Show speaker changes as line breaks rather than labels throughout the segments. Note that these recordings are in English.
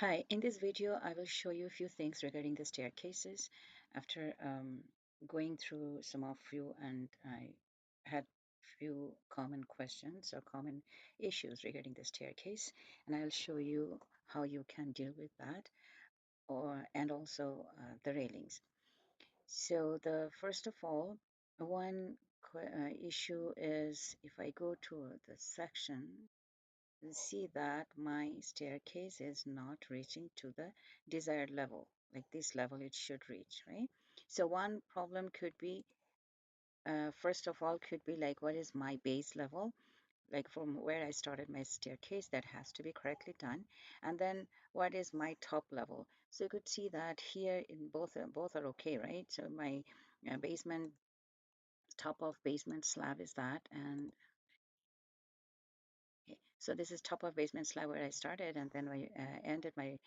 Hi, in this video, I will show you a few things regarding the staircases. After going through some of you, and I had few common questions or common issues regarding the staircase, and I'll show you how you can deal with that, or and also the railings. So the first of all, one issue is if I go to the section, see that my staircase is not reaching to the desired level, like this level it should reach, right? So one problem could be, first of all, could be like, what is my base level? Like from where I started my staircase, that has to be correctly done. And then what is my top level? So you could see that here in both are okay, right? So my basement, top of basement slab is that, and okay, so this is top of basement slab where I started, and then I ended my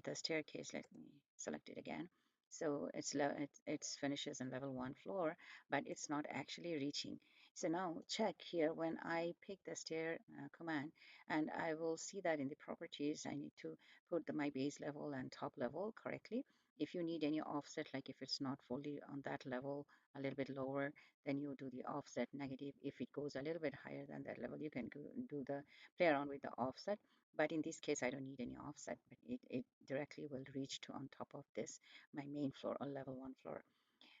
the staircase. Let me select it again. So it's finishes in level one floor, but it's not actually reaching. So now check here when I pick the stair command, and I will see that in the properties I need to put my base level and top level correctly. If you need any offset, like if it's not fully on that level, a little bit lower, then you do the offset negative. If it goes a little bit higher than that level, you can do the play around with the offset. But in this case, I don't need any offset, but it directly will reach to on top of this, my main floor or level one floor.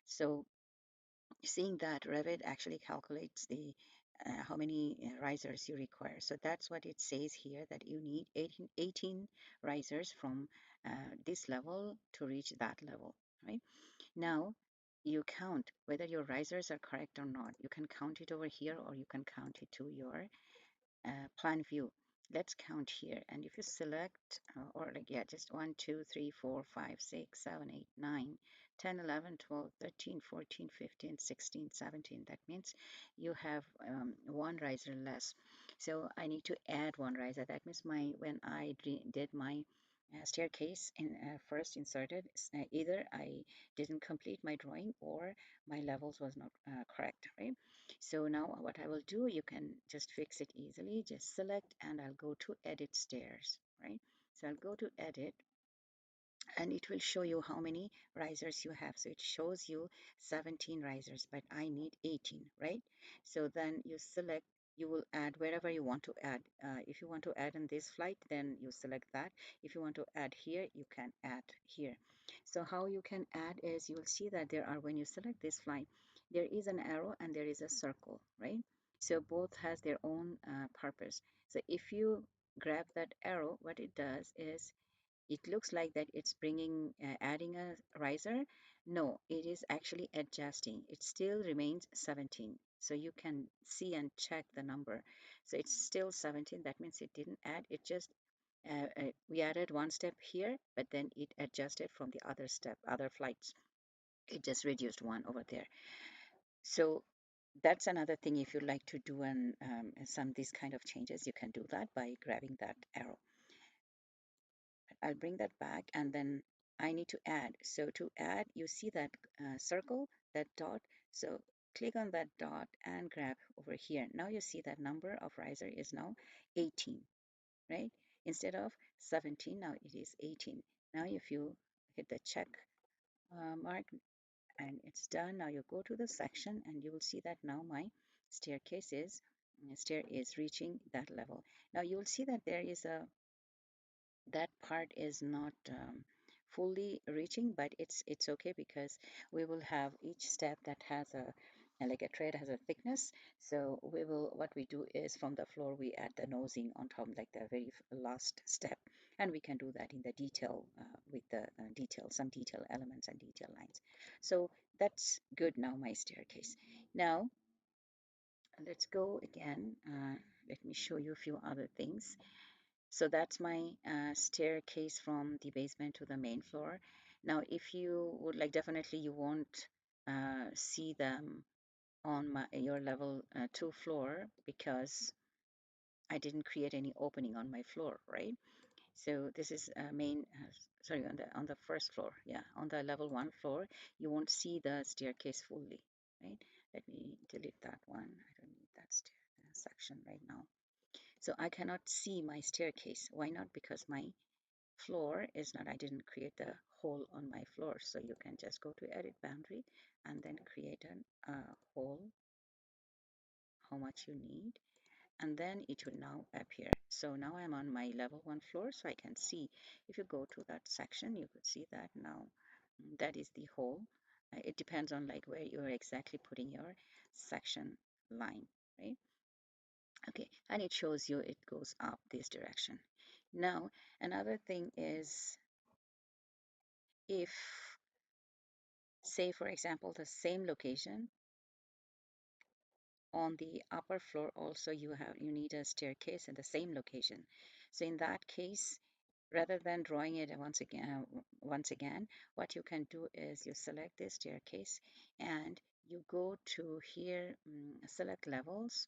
So seeing that, Revit actually calculates the how many risers you require. So that's what it says here, that you need 18 risers from this level to reach that level, right? Now you count whether your risers are correct or not. You can count it over here, or you can count it to your plan view. Let's count here. And if you select, or like, yeah, just 1, 2, 3, 4, 5, 6, 7, 8, 9, 10, 11, 12, 13, 14, 15, 16, 17. That means you have one riser less. So I need to add one riser. That means when I did my staircase in first inserted, either I didn't complete my drawing or my levels was not correct, right? So now what I will do, you can just fix it easily. Just select and I'll go to edit stairs, right? So I'll go to edit, and it will show you how many risers you have. So it shows you 17 risers, but I need 18, right? So then you select, you will add wherever you want to add. If you want to add in this flight, then you select that. If you want to add here, you can add here. So how you can add is, you will see that there are, when you select this flight, there is an arrow and there is a circle, right? So both has their own purpose. So if you grab that arrow, what it does is, it looks like that it's bringing adding a riser. No, it is actually adjusting. It still remains 17. So you can see and check the number. So it's still 17. That means it didn't add. It just we added one step here, but then it adjusted from the other step, other flights. It just reduced one over there. So that's another thing. If you'd like to do some these kind of changes, you can do that by grabbing that arrow. I'll bring that back, and then I need to add. So to add, you see that circle, that dot. So click on that dot and grab over here. Now you see that number of riser is now 18, right? Instead of 17, now it is 18. Now if you hit the check mark and it's done, now you go to the section and you will see that now my staircase is stair is reaching that level. Now you will see that there is a that part is not fully reaching, but it's okay, because we will have each step that has a like a thread has a thickness. So we will, what we do is, from the floor we add the nosing on top, like the very last step, and we can do that in the detail with the detail, some detail elements and detail lines. So that's good. Now my staircase. Now let's go again. Let me show you a few other things. So that's my staircase from the basement to the main floor. Now, if you would like, definitely you won't see them on your level 2 floor, because I didn't create any opening on my floor, right? So this is main, sorry, on the first floor. Yeah, on the level 1 floor, you won't see the staircase fully, right? Let me delete that one. I don't need that section right now. So I cannot see my staircase. Why not? Because my floor is not, I didn't create the hole on my floor. So you can just go to edit boundary and then create a hole, how much you need, and then it will now appear. So now I'm on my level 1 floor, so I can see, if you go to that section, you could see that now that is the hole. It depends on like where you're exactly putting your section line, right? Okay, and it shows you it goes up this direction. Now another thing is, if say for example the same location on the upper floor also you need a staircase in the same location. So in that case, rather than drawing it once again, what you can do is you select this staircase and you go to here, select levels,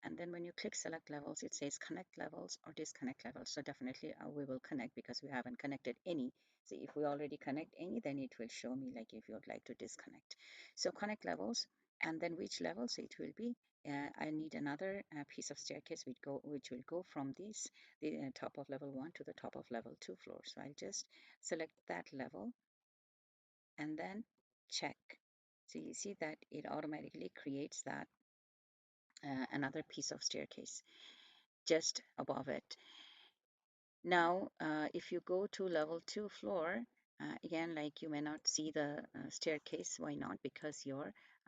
and then when you click select levels, it says connect levels or disconnect levels. So definitely we will connect because we haven't connected any. So if we already connect any, then it will show me like if you would like to disconnect. So connect levels, and then which level, so it will be, I need another piece of staircase which will go from the top of level 1 to the top of level 2 floor. So I'll just select that level and then check. So you see that it automatically creates that another piece of staircase just above it. Now, if you go to level 2 floor, again, like you may not see the staircase. Why not? Because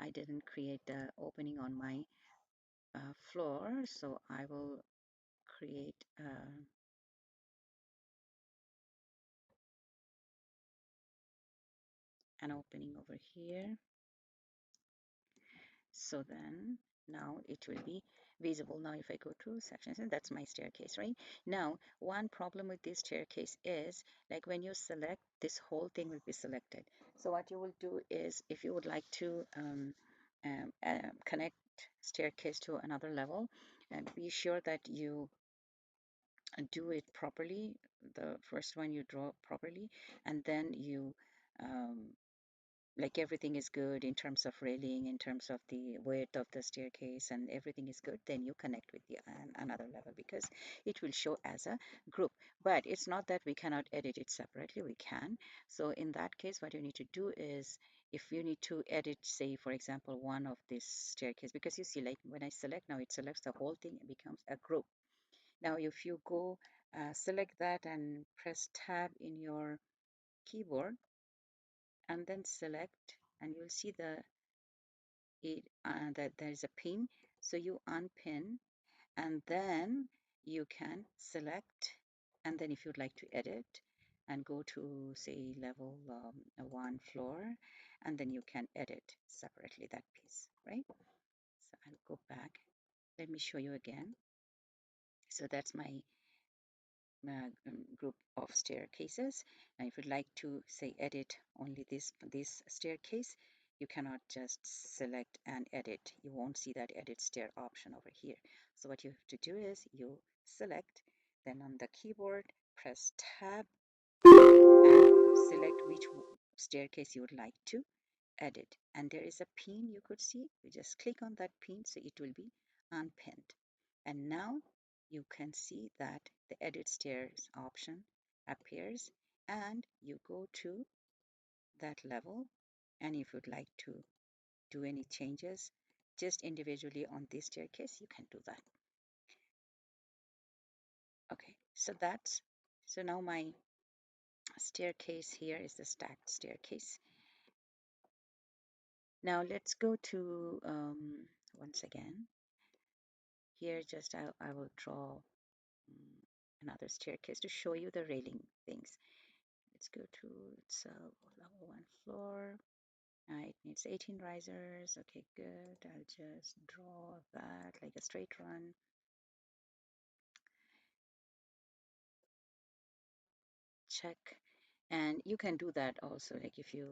I didn't create the opening on my floor. So I will create an opening over here. So then now it will be visible. Now if I go to sections, and that's my staircase, right? Now one problem with this staircase is, like when you select, this whole thing will be selected. So what you will do is, if you would like to connect staircase to another level, and be sure that you do it properly, the first one you draw properly, and then you like everything is good in terms of railing, in terms of the width of the staircase, and everything is good, then you connect with the another level, because it will show as a group. But it's not that we cannot edit it separately, we can. So in that case, what you need to do is, if you need to edit, say for example one of this staircase, because you see like when I select, now it selects the whole thing, it becomes a group. Now if you go select that and press tab in your keyboard and then select, and you'll see that there is a pin. So you unpin, and then you can select, and then if you'd like to edit and go to say level 1 floor, and then you can edit separately that piece, right? So I'll go back, let me show you again. So that's my group of staircases. Now if you'd like to say edit only this staircase, you cannot just select and edit. You won't see that edit stair option over here. So what you have to do is you select, then on the keyboard press tab and select which staircase you would like to edit, and there is a pin you could see. You just click on that pin, so it will be unpinned. And now you can see that the edit stairs option appears, and you go to that level, and if you'd like to do any changes just individually on this staircase, you can do that. Okay, so now my staircase here is the stacked staircase. Now let's go to once again here, just I will draw another staircase to show you the railing things. Let's go to, it's level 1 floor. It needs 18 risers. Okay, good. I'll just draw that like a straight run. Check. And you can do that also, like if you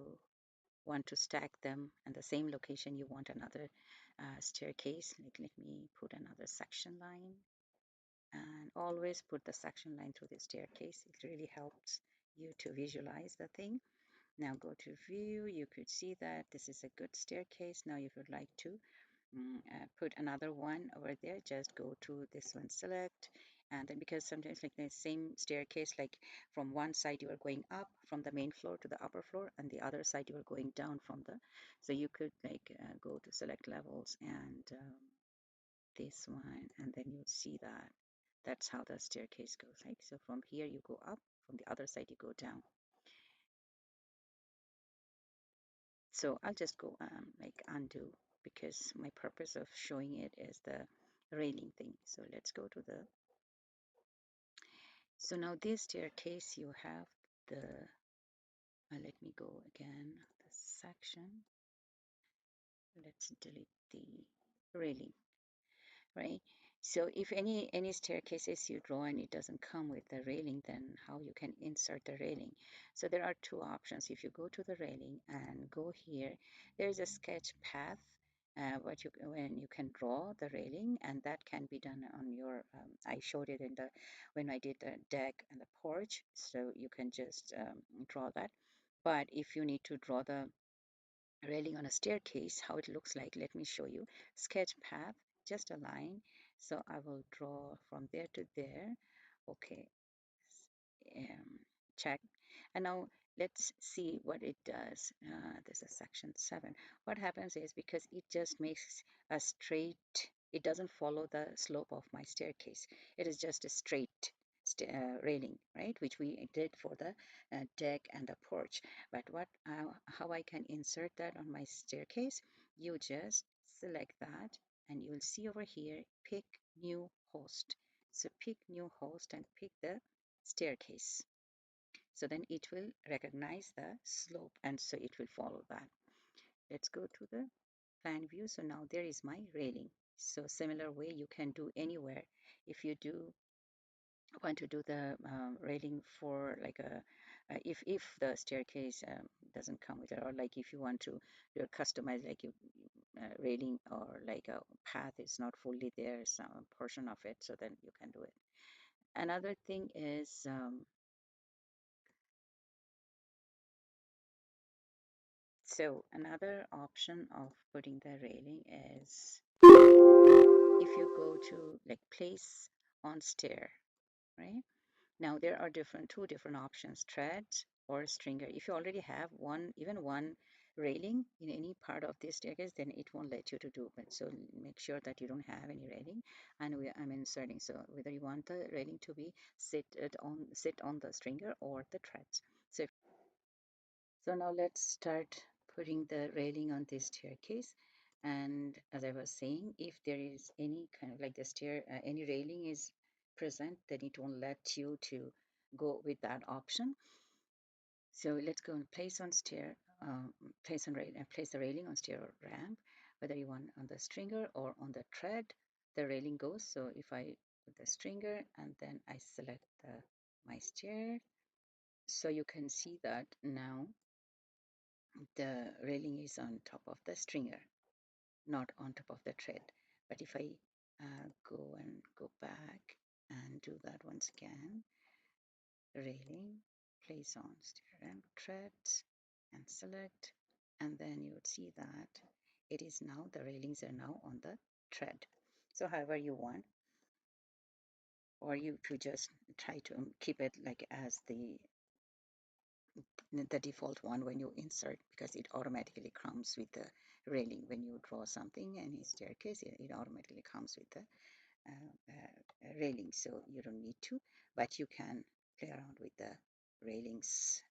want to stack them in the same location, you want another staircase. Like let me put another section line, and always put the section line through the staircase. It really helps you to visualize the thing. Now go to view, you could see that this is a good staircase. Now if you'd like to put another one over there, just go to this one, select, And then because sometimes like the same staircase, like from one side you are going up from the main floor to the upper floor, and the other side you are going down from the, so you could like go to select levels and this one, and then you see that that's how the staircase goes. Like, so from here you go up, from the other side you go down. So I'll just go like undo, because my purpose of showing it is the railing thing. So let's go to the, so now this staircase you have the, let me go again, the section, let's delete the railing, right? So if any staircases you draw and it doesn't come with the railing, then how you can insert the railing? So there are two options. If you go to the railing and go here, there's a sketch path, what you, when you can draw the railing, and that can be done on your. I showed it in the, when I did the deck and the porch, so you can just draw that. But if you need to draw the railing on a staircase, how it looks like, let me show you. Sketch path, just a line. So I will draw from there to there. Okay, um, check. And now let's see what it does. This is section 7. What happens is, because it just makes a straight, it doesn't follow the slope of my staircase. It is just a straight railing, right? Which we did for the deck and the porch. But what, how I can insert that on my staircase? You just select that, and you will see over here, pick new host. So pick new host and pick the staircase. So then it will recognize the slope, and so it will follow that. Let's go to the plan view. So now there is my railing. So similar way you can do anywhere. If you do want to do the railing for like a, if the staircase doesn't come with it, or like if you want to do a customize, like you railing, or like a path is not fully there, some portion of it, so then you can do it. Another thing is, so another option of putting the railing is, if you go to like place on stair, right? Now there are two different options, threads or stringer. If you already have one, even one railing in any part of this staircase, then it won't let you to do it. So make sure that you don't have any railing, and I'm inserting. So whether you want the railing to be sit on the stringer or the threads. So now let's start putting the railing on this staircase. And as I was saying, if there is any kind of like the stair, any railing is present, then it won't let you to go with that option. So let's go and place on stair, place the railing on stair or ramp, whether you want on the stringer or on the thread, the railing goes. So if I put the stringer and then I select my stair, so you can see that now the railing is on top of the stringer, not on top of the thread. But if I go and go back and do that once again, railing, place on stair and threads, and select, and then you would see that it is now, the railings are now on the thread. So however you want, or you could just try to keep it like as the default one when you insert, because it automatically comes with the railing. When you draw something and a staircase, it automatically comes with the railing, so you don't need to, but you can play around with the railings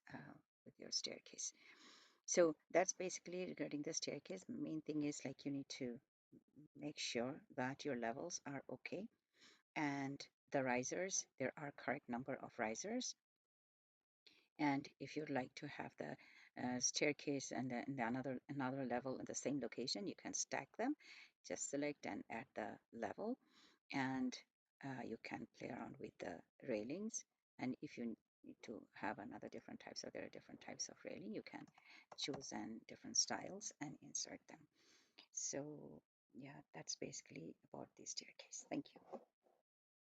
with your staircase. So that's basically regarding the staircase. The main thing is like you need to make sure that your levels are okay, and the risers, there are correct number of risers. And if you'd like to have the staircase and the another level in the same location, you can stack them. Just select and add the level, and you can play around with the railings. And if you need to have another different types, so there are different types of railing, you can choose and different styles and insert them. So yeah, that's basically about the staircase. Thank you.